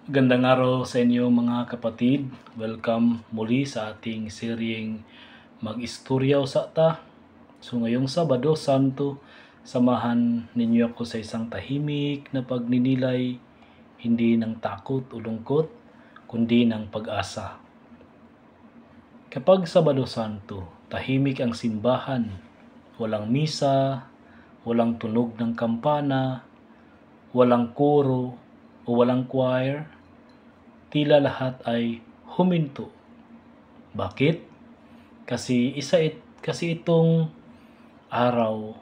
Gandang araw sa inyo mga kapatid. Welcome muli sa ating seryeng Mag-istorya sa ta. So ngayong Sabado Santo, samahan ninyo ako sa isang tahimik na pagninilay, hindi ng takot o lungkot, kundi ng pag-asa. Kapag Sabado Santo, tahimik ang simbahan, walang misa, walang tunog ng kampana, walang koro o walang choir, tila lahat ay huminto. Bakit? Kasi itong araw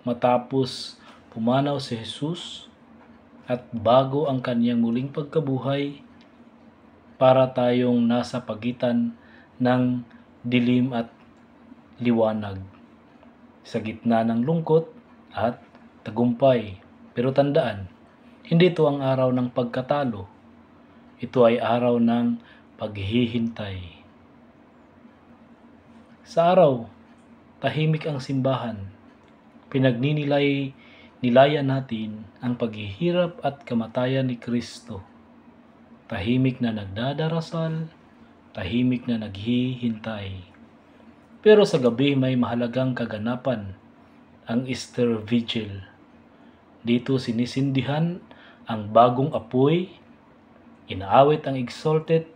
matapos pumanaw si Jesus at bago ang kanyang muling pagkabuhay para tayong nasa pagitan ng dilim at liwanag sa gitna ng lungkot at tagumpay. Pero tandaan, hindi ito ang araw ng pagkatalo. Ito ay araw ng paghihintay. Sa araw, tahimik ang simbahan. Nilayan natin ang paghihirap at kamatayan ni Kristo. Tahimik na nagdadarasal, tahimik na naghihintay. Pero sa gabi may mahalagang kaganapan, ang Easter Vigil. Dito sinisindihan ang bagong apoy, inaawit ang exalted,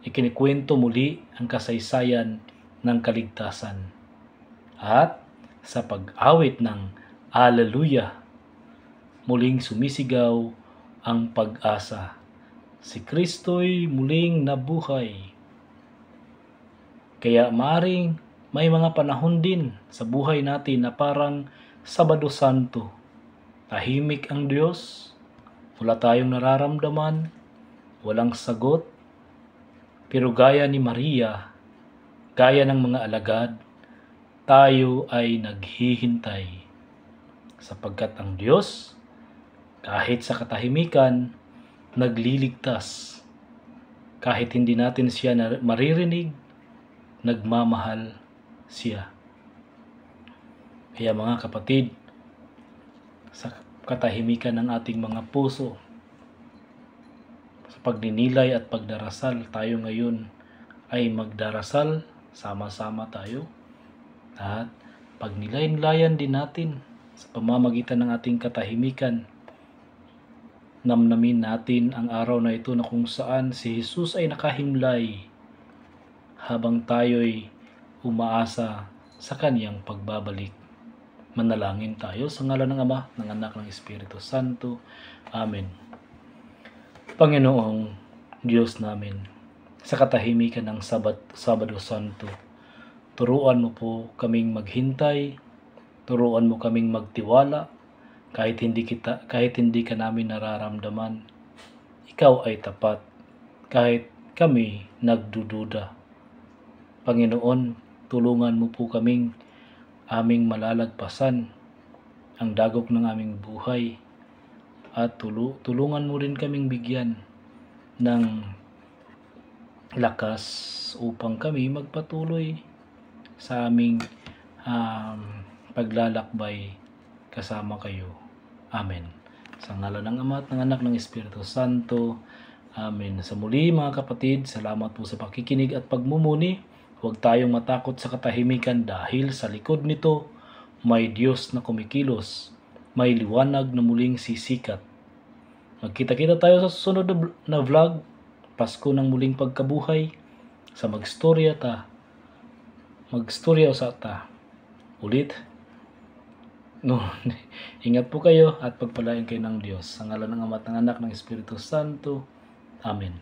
ikinikwento muli ang kasaysayan ng kaligtasan. At sa pag-awit ng Alleluia, muling sumisigaw ang pag-asa. Si Kristo'y muling nabuhay. Kaya maaring may mga panahon din sa buhay natin na parang Sabado Santo. Tahimik ang Diyos, wala tayong nararamdaman, walang sagot, pero gaya ni Maria, gaya ng mga alagad, tayo ay naghihintay. Sapagkat ang Diyos, kahit sa katahimikan, nagliligtas. Kahit hindi natin siya maririnig, nagmamahal siya. Kaya mga kapatid, sa katahimikan ng ating mga puso, pagninilay at pagdarasal, tayo ngayon ay magdarasal, sama-sama tayo, at pagnilay-nilayan din natin sa pamamagitan ng ating katahimikan. Namnamin natin ang araw na ito na kung saan si Jesus ay nakahimlay habang tayo'y umaasa sa kanyang pagbabalik. Manalangin tayo sa ngalan ng Ama, ng Anak, ng Espiritu Santo. Amen. Panginoong Diyos namin, sa katahimikan ng Sabado Santo, turuan mo po kaming maghintay, turuan mo kaming magtiwala, kahit hindi ka namin nararamdaman. Ikaw ay tapat, kahit kami nagdududa. Panginoon, tulungan mo po kaming aming malalagpasan ang dagok ng aming buhay, at tulungan mo rin kaming bigyan ng lakas upang kami magpatuloy sa aming paglalakbay kasama kayo. Amen. Sa ngalan ng Ama at ng Anak, ng Espiritu Santo. Amen. Sa muli mga kapatid, salamat po sa pakikinig at pagmumuni. Huwag tayong matakot sa katahimikan dahil sa likod nito may Diyos na kumikilos. May liwanag na muling sisikat. Magkita-kita tayo sa susunod na vlog, Pasko ng muling pagkabuhay, sa Magstorya sa ta. Ulit. No, ingat po kayo at pagpalain kayo ng Diyos. Sa ngalan ng Ama at ng Anak, ng Espiritu Santo. Amen.